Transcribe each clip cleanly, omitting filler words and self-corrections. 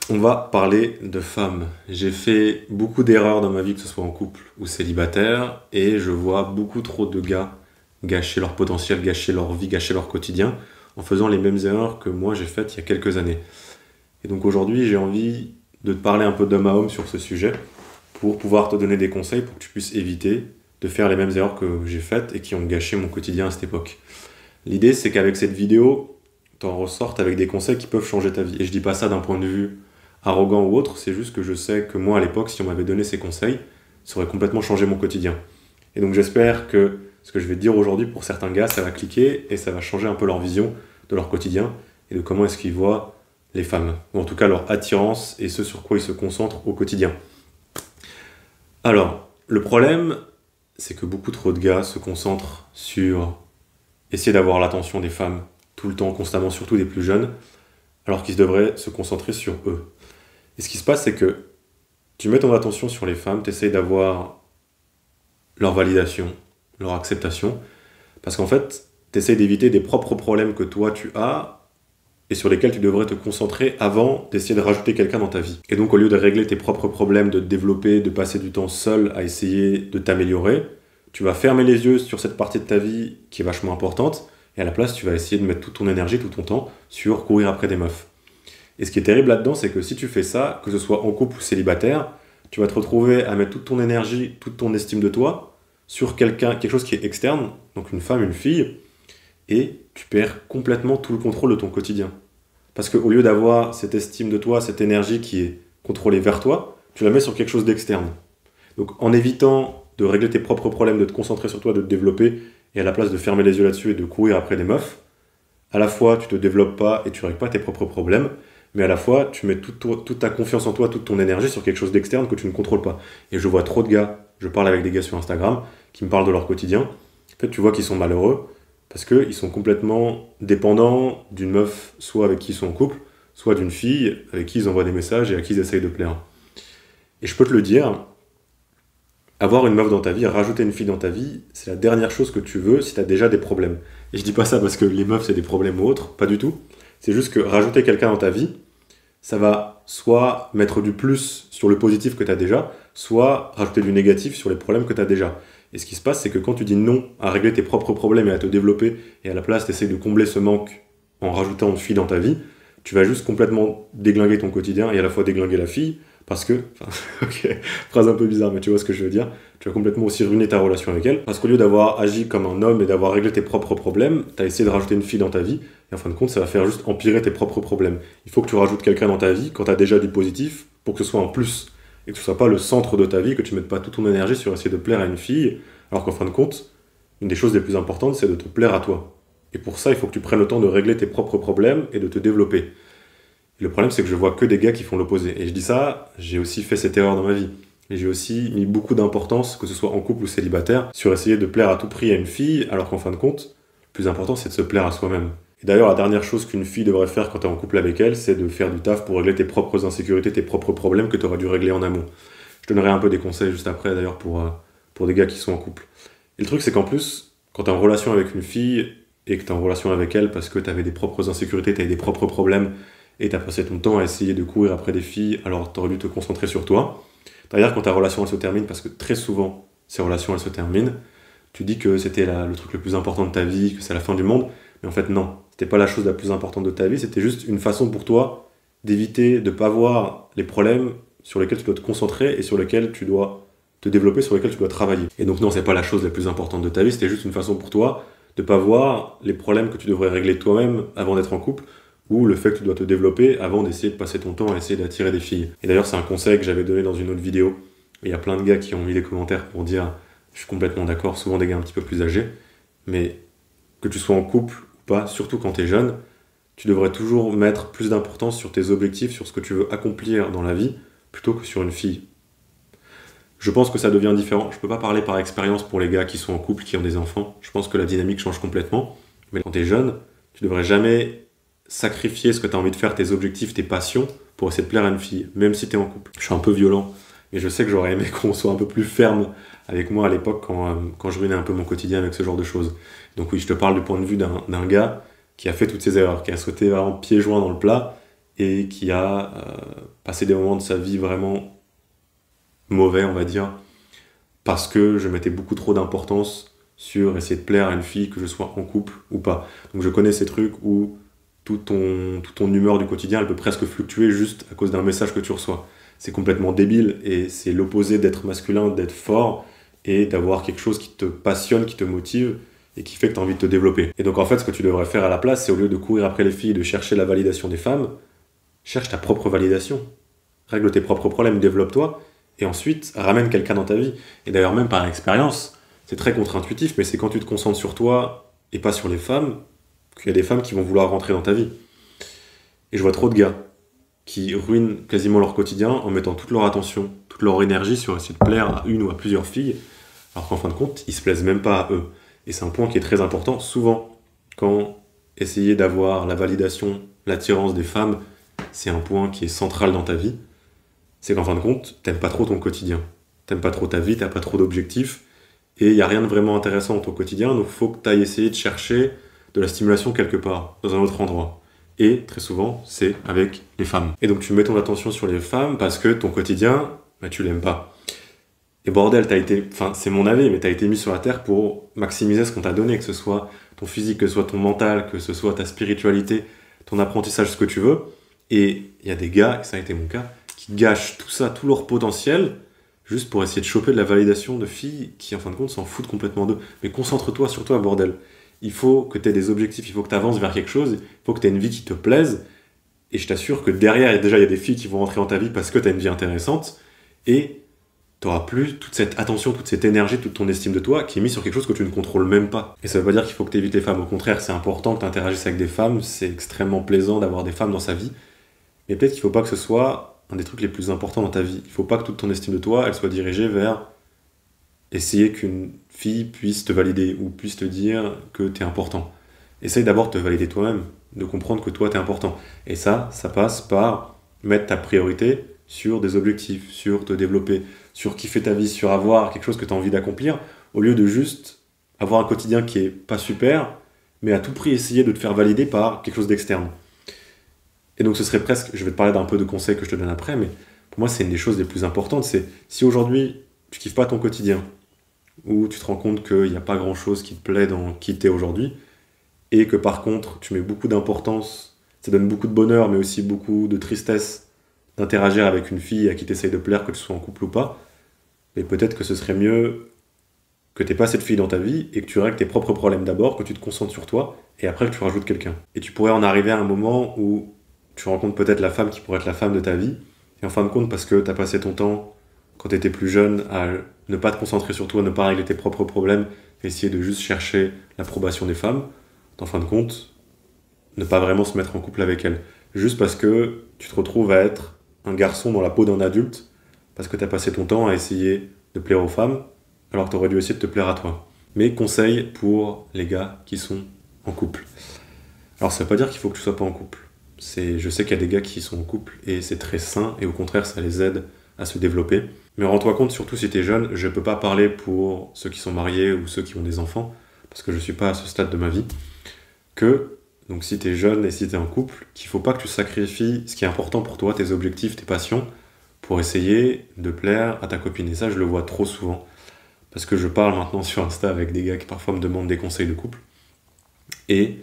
On va parler de femmes. J'ai fait beaucoup d'erreurs dans ma vie, que ce soit en couple ou célibataire, et je vois beaucoup trop de gars gâcher leur potentiel, gâcher leur vie, gâcher leur quotidien, en faisant les mêmes erreurs que moi j'ai faites il y a quelques années. Et donc aujourd'hui, j'ai envie de te parler un peu d'homme à homme sur ce sujet, pour pouvoir te donner des conseils pour que tu puisses éviter de faire les mêmes erreurs que j'ai faites et qui ont gâché mon quotidien à cette époque. L'idée, c'est qu'avec cette vidéo, t'en ressortes avec des conseils qui peuvent changer ta vie. Et je dis pas ça d'un point de vue arrogant ou autre, c'est juste que je sais que moi à l'époque, si on m'avait donné ces conseils, ça aurait complètement changé mon quotidien. Et donc j'espère que ce que je vais te dire aujourd'hui, pour certains gars, ça va cliquer et ça va changer un peu leur vision de leur quotidien et de comment est-ce qu'ils voient les femmes, ou en tout cas leur attirance et ce sur quoi ils se concentrent au quotidien. Alors, le problème, c'est que beaucoup trop de gars se concentrent sur essayer d'avoir l'attention des femmes tout le temps, constamment, surtout des plus jeunes, alors qu'ils devraient se concentrer sur eux. Et ce qui se passe, c'est que tu mets ton attention sur les femmes, tu essayes d'avoir leur validation, leur acceptation, parce qu'en fait, tu essayes d'éviter des propres problèmes que toi tu as et sur lesquels tu devrais te concentrer avant d'essayer de rajouter quelqu'un dans ta vie. Et donc, au lieu de régler tes propres problèmes, de te développer, de passer du temps seul à essayer de t'améliorer, tu vas fermer les yeux sur cette partie de ta vie qui est vachement importante, et à la place, tu vas essayer de mettre toute ton énergie, tout ton temps sur courir après des meufs. Et ce qui est terrible là-dedans, c'est que si tu fais ça, que ce soit en couple ou célibataire, tu vas te retrouver à mettre toute ton énergie, toute ton estime de toi sur quelque chose qui est externe, donc une femme, une fille, et tu perds complètement tout le contrôle de ton quotidien. Parce qu'au lieu d'avoir cette estime de toi, cette énergie qui est contrôlée vers toi, tu la mets sur quelque chose d'externe. Donc en évitant de régler tes propres problèmes, de te concentrer sur toi, de te développer, et à la place de fermer les yeux là-dessus et de courir après des meufs, à la fois tu te développes pas et tu règles pas tes propres problèmes, mais à la fois tu mets toute ta confiance en toi, toute ton énergie sur quelque chose d'externe que tu ne contrôles pas. Et je vois trop de gars, je parle avec des gars sur Instagram, qui me parlent de leur quotidien. En fait, tu vois qu'ils sont malheureux, parce qu'ils sont complètement dépendants d'une meuf, soit avec qui ils sont en couple, soit d'une fille avec qui ils envoient des messages et à qui ils essayent de plaire. Et je peux te le dire, avoir une meuf dans ta vie, rajouter une fille dans ta vie, c'est la dernière chose que tu veux si tu as déjà des problèmes. Et je dis pas ça parce que les meufs c'est des problèmes ou autres, pas du tout. C'est juste que rajouter quelqu'un dans ta vie, ça va soit mettre du plus sur le positif que tu as déjà, soit rajouter du négatif sur les problèmes que tu as déjà. Et ce qui se passe, c'est que quand tu dis non à régler tes propres problèmes et à te développer, et à la place, tu essaies de combler ce manque en rajoutant une fille dans ta vie, tu vas juste complètement déglinguer ton quotidien et à la fois déglinguer la fille, parce que, enfin, ok, phrase un peu bizarre, mais tu vois ce que je veux dire, tu vas complètement aussi ruiner ta relation avec elle, parce qu'au lieu d'avoir agi comme un homme et d'avoir réglé tes propres problèmes, tu as essayé de rajouter une fille dans ta vie, et en fin de compte, ça va faire juste empirer tes propres problèmes. Il faut que tu rajoutes quelqu'un dans ta vie quand tu as déjà du positif, pour que ce soit un plus, et que ce soit pas le centre de ta vie, que tu mettes pas toute ton énergie sur essayer de plaire à une fille, alors qu'en fin de compte, une des choses les plus importantes, c'est de te plaire à toi. Et pour ça, il faut que tu prennes le temps de régler tes propres problèmes et de te développer. Et le problème, c'est que je vois que des gars qui font l'opposé. Et je dis ça, j'ai aussi fait cette erreur dans ma vie. Et j'ai aussi mis beaucoup d'importance, que ce soit en couple ou célibataire, sur essayer de plaire à tout prix à une fille, alors qu'en fin de compte, le plus important, c'est de se plaire à soi-même. Et d'ailleurs, la dernière chose qu'une fille devrait faire quand tu es en couple avec elle, c'est de faire du taf pour régler tes propres insécurités, tes propres problèmes que tu aurais dû régler en amont. Je donnerai un peu des conseils juste après, d'ailleurs, pour des gars qui sont en couple. Et le truc, c'est qu'en plus, quand tu es en relation avec une fille et que tu es en relation avec elle parce que tu avais des propres insécurités, tu avais des propres problèmes et tu as passé ton temps à essayer de courir après des filles, alors tu aurais dû te concentrer sur toi. D'ailleurs, quand ta relation elle se termine, parce que très souvent ces relations elles se terminent, tu dis que c'était le truc le plus important de ta vie, que c'est la fin du monde, mais en fait non, c'était pas la chose la plus importante de ta vie, c'était juste une façon pour toi d'éviter de ne pas voir les problèmes sur lesquels tu dois te concentrer et sur lesquels tu dois te développer, sur lesquels tu dois travailler. Et donc non, c'est pas la chose la plus importante de ta vie, c'était juste une façon pour toi de pas voir les problèmes que tu devrais régler toi-même avant d'être en couple, ou le fait que tu dois te développer avant d'essayer de passer ton temps à essayer d'attirer des filles. Et d'ailleurs, c'est un conseil que j'avais donné dans une autre vidéo, et il y a plein de gars qui ont mis des commentaires pour dire je suis complètement d'accord, souvent des gars un petit peu plus âgés, mais que tu sois en couple ou pas, surtout quand tu es jeune, tu devrais toujours mettre plus d'importance sur tes objectifs, sur ce que tu veux accomplir dans la vie, plutôt que sur une fille. Je pense que ça devient différent. Je peux pas parler par expérience pour les gars qui sont en couple, qui ont des enfants. Je pense que la dynamique change complètement. Mais quand tu es jeune, tu devrais jamais sacrifier ce que tu as envie de faire, tes objectifs, tes passions, pour essayer de plaire à une fille, même si tu es en couple. Je suis un peu violent, mais je sais que j'aurais aimé qu'on soit un peu plus ferme avec moi à l'époque quand je ruinais un peu mon quotidien avec ce genre de choses. Donc oui, je te parle du point de vue d'un gars qui a fait toutes ces erreurs, qui a sauté vraiment pieds joints dans le plat et qui a passer des moments de sa vie vraiment mauvais, on va dire, parce que je mettais beaucoup trop d'importance sur essayer de plaire à une fille, que je sois en couple ou pas. Donc je connais ces trucs où toute ton humeur du quotidien, elle peut presque fluctuer juste à cause d'un message que tu reçois. C'est complètement débile et c'est l'opposé d'être masculin, d'être fort et d'avoir quelque chose qui te passionne, qui te motive et qui fait que tu as envie de te développer. Et donc en fait, ce que tu devrais faire à la place, c'est au lieu de courir après les filles et de chercher la validation des femmes, cherche ta propre validation. Règle tes propres problèmes, développe-toi et ensuite ramène quelqu'un dans ta vie. Et d'ailleurs, même par expérience, c'est très contre-intuitif, mais c'est quand tu te concentres sur toi et pas sur les femmes qu'il y a des femmes qui vont vouloir rentrer dans ta vie. Et je vois trop de gars qui ruinent quasiment leur quotidien en mettant toute leur attention, toute leur énergie sur essayer de plaire à une ou à plusieurs filles, alors qu'en fin de compte, ils se plaisent même pas à eux. Et c'est un point qui est très important. Souvent, quand essayer d'avoir la validation, l'attirance des femmes, c'est un point qui est central dans ta vie, c'est qu'en fin de compte, t'aimes pas trop ton quotidien. T'aimes pas trop ta vie, t'as pas trop d'objectifs, et il n'y a rien de vraiment intéressant dans ton quotidien, donc il faut que tu ailles essayer de chercher de la stimulation quelque part, dans un autre endroit. Et très souvent, c'est avec les femmes. Et donc tu mets ton attention sur les femmes parce que ton quotidien, tu l'aimes pas. Et bordel, c'est mon avis, mais t'as été mis sur la terre pour maximiser ce qu'on t'a donné, que ce soit ton physique, que ce soit ton mental, que ce soit ta spiritualité, ton apprentissage, ce que tu veux. Et il y a des gars, et ça a été mon cas, qui gâchent tout ça, tout leur potentiel, juste pour essayer de choper de la validation de filles qui, en fin de compte, s'en foutent complètement d'eux. Mais concentre-toi sur toi, bordel. Il faut que tu aies des objectifs, il faut que tu avances vers quelque chose, il faut que tu aies une vie qui te plaise. Et je t'assure que derrière, déjà, il y a des filles qui vont rentrer dans ta vie parce que tu as une vie intéressante. Et tu n'auras plus toute cette attention, toute cette énergie, toute ton estime de toi qui est mise sur quelque chose que tu ne contrôles même pas. Et ça veut pas dire qu'il faut que tu évites les femmes. Au contraire, c'est important que tu interagisses avec des femmes. C'est extrêmement plaisant d'avoir des femmes dans sa vie. Mais peut-être qu'il ne faut pas que ce soit un des trucs les plus importants dans ta vie. Il ne faut pas que toute ton estime de toi, elle soit dirigée vers essayer qu'une fille puisse te valider ou puisse te dire que tu es important. Essaye d'abord de te valider toi-même, de comprendre que toi, tu es important. Et ça passe par mettre ta priorité sur des objectifs, sur te développer, sur kiffer ta vie, sur avoir quelque chose que tu as envie d'accomplir, au lieu de juste avoir un quotidien qui est pas super, mais à tout prix essayer de te faire valider par quelque chose d'externe. Et donc ce serait presque, je vais te parler d'un peu de conseils que je te donne après, mais pour moi c'est une des choses les plus importantes, c'est si aujourd'hui tu kiffes pas ton quotidien, ou tu te rends compte qu'il n'y a pas grand chose qui te plaît dans qui t'es aujourd'hui, et que par contre tu mets beaucoup d'importance, ça donne beaucoup de bonheur, mais aussi beaucoup de tristesse d'interagir avec une fille à qui tu essayes de plaire, que tu sois en couple ou pas, mais peut-être que ce serait mieux que tu n'aies pas cette fille dans ta vie et que tu règles tes propres problèmes d'abord, que tu te concentres sur toi, et après que tu rajoutes quelqu'un. Et tu pourrais en arriver à un moment où tu rencontres peut-être la femme qui pourrait être la femme de ta vie, et en fin de compte, parce que tu as passé ton temps, quand tu étais plus jeune, à ne pas te concentrer sur toi, ne pas régler tes propres problèmes, essayer de juste chercher l'approbation des femmes, en fin de compte, ne pas vraiment se mettre en couple avec elle. Juste parce que tu te retrouves à être un garçon dans la peau d'un adulte, parce que tu as passé ton temps à essayer de plaire aux femmes, alors que tu aurais dû essayer de te plaire à toi. Mais conseil pour les gars qui sont en couple. Alors ça veut pas dire qu'il faut que tu sois pas en couple. Je sais qu'il y a des gars qui sont en couple et c'est très sain et au contraire ça les aide à se développer. Mais rends-toi compte, surtout si tu es jeune, je peux pas parler pour ceux qui sont mariés ou ceux qui ont des enfants, parce que je suis pas à ce stade de ma vie, que donc si tu es jeune et si tu es en couple, qu'il faut pas que tu sacrifies ce qui est important pour toi, tes objectifs, tes passions, pour essayer de plaire à ta copine. Et ça, je le vois trop souvent. Parce que je parle maintenant sur Insta avec des gars qui parfois me demandent des conseils de couple. Et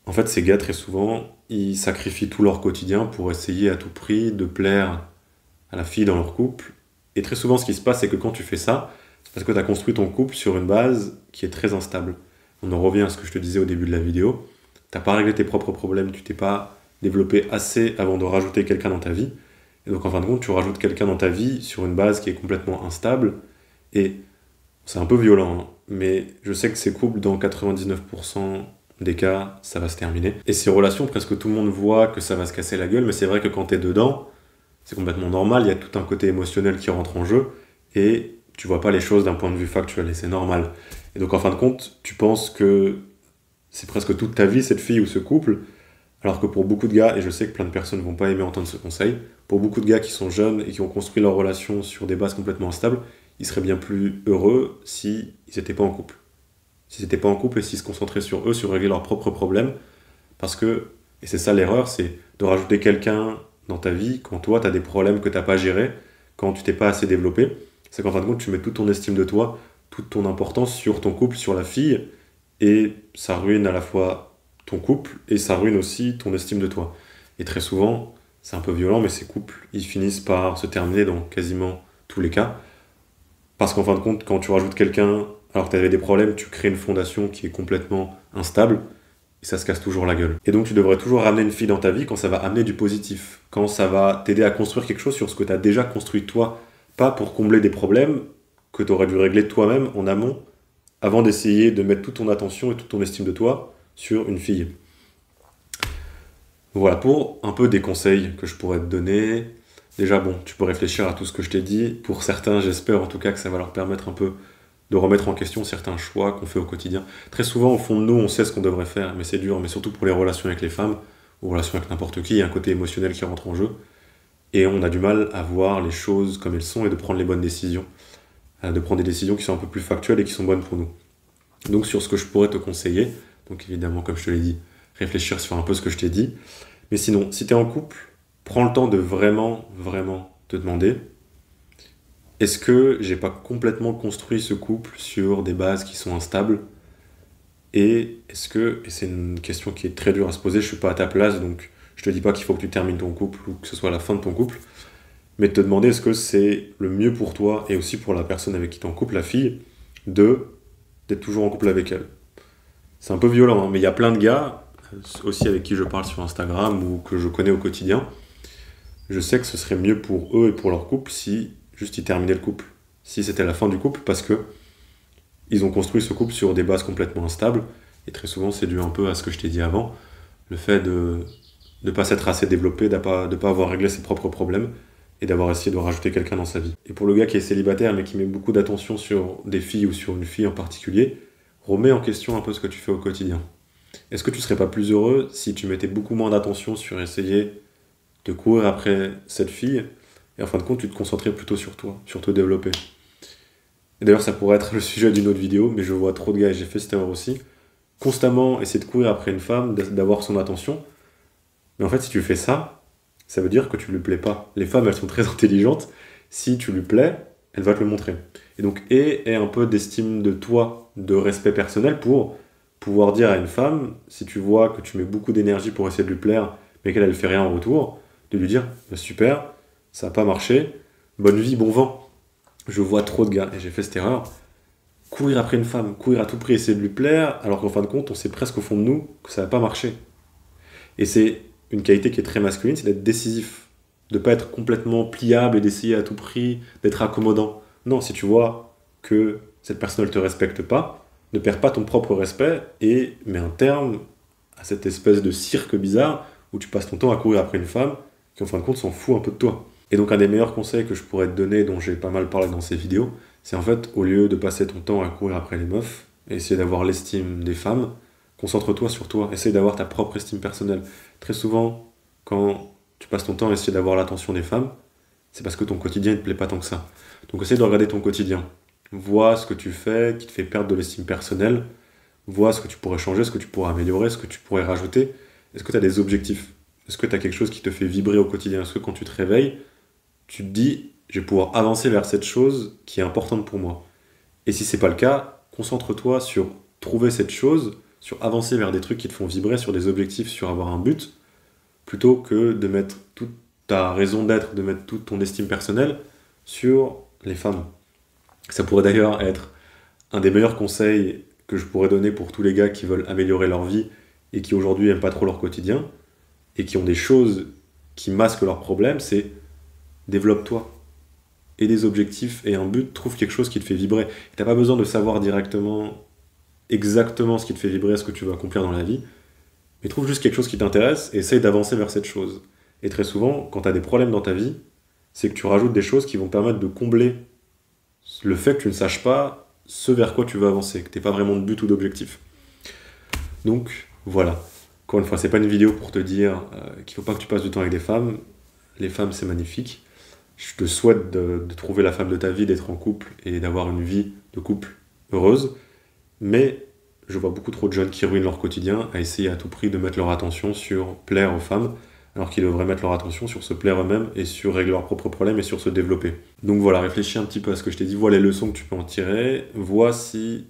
en fait, ces gars, très souvent, ils sacrifient tout leur quotidien pour essayer à tout prix de plaire à la fille dans leur couple. Et très souvent, ce qui se passe, c'est que quand tu fais ça, c'est parce que tu as construit ton couple sur une base qui est très instable. On en revient à ce que je te disais au début de la vidéo. Tu n'as pas réglé tes propres problèmes, tu t'es pas développé assez avant de rajouter quelqu'un dans ta vie. Et donc, en fin de compte, tu rajoutes quelqu'un dans ta vie sur une base qui est complètement instable. Et c'est un peu violent, hein, mais je sais que ces couples, dans 99% des cas, ça va se terminer. Et ces relations, presque tout le monde voit que ça va se casser la gueule, mais c'est vrai que quand t'es dedans, c'est complètement normal, il y a tout un côté émotionnel qui rentre en jeu, et tu vois pas les choses d'un point de vue factuel, et c'est normal. Et donc en fin de compte, tu penses que c'est presque toute ta vie, cette fille ou ce couple, alors que pour beaucoup de gars, et je sais que plein de personnes vont pas aimer entendre ce conseil, pour beaucoup de gars qui sont jeunes et qui ont construit leur relation sur des bases complètement instables, ils seraient bien plus heureux s'ils n'étaient pas en couple. S'ils n'étaient pas en couple et s'ils se concentraient sur eux, sur régler leurs propres problèmes. Parce que, et c'est ça l'erreur, c'est de rajouter quelqu'un dans ta vie quand toi, tu as des problèmes que tu n'as pas gérés, quand tu t'es pas assez développé. C'est qu'en fin de compte, tu mets toute ton estime de toi, toute ton importance sur ton couple, sur la fille, et ça ruine à la fois ton couple et ça ruine aussi ton estime de toi. Et très souvent, c'est un peu violent, mais ces couples, ils finissent par se terminer dans quasiment tous les cas. Parce qu'en fin de compte, quand tu rajoutes quelqu'un, alors que tu avais des problèmes, tu crées une fondation qui est complètement instable, et ça se casse toujours la gueule. Et donc tu devrais toujours ramener une fille dans ta vie quand ça va amener du positif, quand ça va t'aider à construire quelque chose sur ce que tu as déjà construit toi, pas pour combler des problèmes que tu aurais dû régler toi-même en amont, avant d'essayer de mettre toute ton attention et toute ton estime de toi sur une fille. Voilà, pour un peu des conseils que je pourrais te donner. Déjà, bon, tu peux réfléchir à tout ce que je t'ai dit. Pour certains, j'espère en tout cas que ça va leur permettre un peu de remettre en question certains choix qu'on fait au quotidien. Très souvent, au fond de nous, on sait ce qu'on devrait faire, mais c'est dur, mais surtout pour les relations avec les femmes, ou relations avec n'importe qui, il y a un côté émotionnel qui rentre en jeu, et on a du mal à voir les choses comme elles sont et de prendre les bonnes décisions, de prendre des décisions qui sont un peu plus factuelles et qui sont bonnes pour nous. Donc sur ce que je pourrais te conseiller, donc évidemment, comme je te l'ai dit, réfléchir sur un peu ce que je t'ai dit, mais sinon, si tu es en couple, prends le temps de vraiment, vraiment te demander, est-ce que j'ai pas complètement construit ce couple sur des bases qui sont instables? Et est-ce que, et c'est une question qui est très dure à se poser, je suis pas à ta place, donc je te dis pas qu'il faut que tu termines ton couple ou que ce soit la fin de ton couple, mais de te demander est-ce que c'est le mieux pour toi et aussi pour la personne avec qui tu es en couple, la fille, d'être toujours en couple avec elle. C'est un peu violent, hein, mais il y a plein de gars, aussi avec qui je parle sur Instagram ou que je connais au quotidien, je sais que ce serait mieux pour eux et pour leur couple si juste ils terminaient le couple. Si c'était la fin du couple, parce que ils ont construit ce couple sur des bases complètement instables, et très souvent c'est dû un peu à ce que je t'ai dit avant, le fait de ne pas s'être assez développé, de ne pas avoir réglé ses propres problèmes, et d'avoir essayé de rajouter quelqu'un dans sa vie. Et pour le gars qui est célibataire, mais qui met beaucoup d'attention sur des filles ou sur une fille en particulier, remets en question un peu ce que tu fais au quotidien. Est-ce que tu serais pas plus heureux si tu mettais beaucoup moins d'attention sur essayer de courir après cette fille, et en fin de compte, tu te concentrais plutôt sur toi, sur te développer? Et d'ailleurs, ça pourrait être le sujet d'une autre vidéo, mais je vois trop de gars, et j'ai fait cette erreur aussi, constamment essayer de courir après une femme, d'avoir son attention, mais en fait, si tu fais ça, ça veut dire que tu lui plais pas. Les femmes, elles sont très intelligentes, si tu lui plais, elle va te le montrer. Et donc, aie un peu d'estime de toi, de respect personnel pour pouvoir dire à une femme, si tu vois que tu mets beaucoup d'énergie pour essayer de lui plaire, mais qu'elle ne fait rien en retour, de lui dire bah, super, ça n'a pas marché, bonne vie, bon vent. Je vois trop de gars, et j'ai fait cette erreur, courir après une femme, courir à tout prix, essayer de lui plaire, alors qu'en fin de compte, on sait presque au fond de nous que ça n'a pas marché. Et c'est une qualité qui est très masculine, c'est d'être décisif, de ne pas être complètement pliable et d'essayer à tout prix d'être accommodant. Non, si tu vois que cette personne ne te respecte pas, ne perds pas ton propre respect et mets un terme à cette espèce de cirque bizarre où tu passes ton temps à courir après une femme qui en fin de compte s'en fout un peu de toi. Et donc un des meilleurs conseils que je pourrais te donner, dont j'ai pas mal parlé dans ces vidéos, c'est en fait au lieu de passer ton temps à courir après les meufs, et essayer d'avoir l'estime des femmes, concentre-toi sur toi, essaye d'avoir ta propre estime personnelle. Très souvent, quand tu passes ton temps à essayer d'avoir l'attention des femmes, c'est parce que ton quotidien ne te plaît pas tant que ça. Donc essaye de regarder ton quotidien. Vois ce que tu fais qui te fait perdre de l'estime personnelle, vois ce que tu pourrais changer, ce que tu pourrais améliorer, ce que tu pourrais rajouter. Est-ce que tu as des objectifs? Est-ce que tu as quelque chose qui te fait vibrer au quotidien? Est-ce que quand tu te réveilles, tu te dis, je vais pouvoir avancer vers cette chose qui est importante pour moi? Et si c'est pas le cas, concentre-toi sur trouver cette chose, sur avancer vers des trucs qui te font vibrer, sur des objectifs, sur avoir un but, plutôt que de mettre toute ta raison d'être, de mettre toute ton estime personnelle sur les femmes. Ça pourrait d'ailleurs être un des meilleurs conseils que je pourrais donner pour tous les gars qui veulent améliorer leur vie et qui aujourd'hui n'aiment pas trop leur quotidien et qui ont des choses qui masquent leurs problèmes, c'est développe-toi. Et des objectifs et un but, trouve quelque chose qui te fait vibrer. Tu n'as pas besoin de savoir directement exactement ce qui te fait vibrer, ce que tu veux accomplir dans la vie, mais trouve juste quelque chose qui t'intéresse et essaye d'avancer vers cette chose. Et très souvent, quand tu as des problèmes dans ta vie, c'est que tu rajoutes des choses qui vont permettre de combler le fait que tu ne saches pas ce vers quoi tu veux avancer, que tu n'aies pas vraiment de but ou d'objectif. Donc, voilà. Encore une fois, c'est pas une vidéo pour te dire qu'il ne faut pas que tu passes du temps avec des femmes. Les femmes, c'est magnifique. Je te souhaite de trouver la femme de ta vie, d'être en couple et d'avoir une vie de couple heureuse. Mais je vois beaucoup trop de jeunes qui ruinent leur quotidien à essayer à tout prix de mettre leur attention sur plaire aux femmes, alors qu'ils devraient mettre leur attention sur se plaire eux-mêmes et sur régler leurs propres problèmes et sur se développer. Donc voilà, réfléchis un petit peu à ce que je t'ai dit, vois les leçons que tu peux en tirer, vois si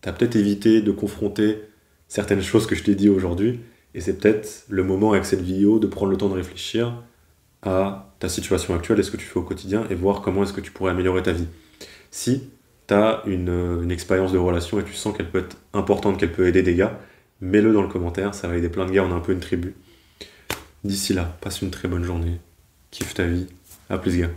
tu as peut-être évité de confronter certaines choses que je t'ai dit aujourd'hui, et c'est peut-être le moment avec cette vidéo de prendre le temps de réfléchir à ta situation actuelle et ce que tu fais au quotidien et voir comment est-ce que tu pourrais améliorer ta vie. Si tu as une expérience de relation et tu sens qu'elle peut être importante, qu'elle peut aider des gars, mets-le dans le commentaire, ça va aider plein de gars, on a un peu une tribu. D'ici là, passe une très bonne journée, kiffe ta vie, à plus gars.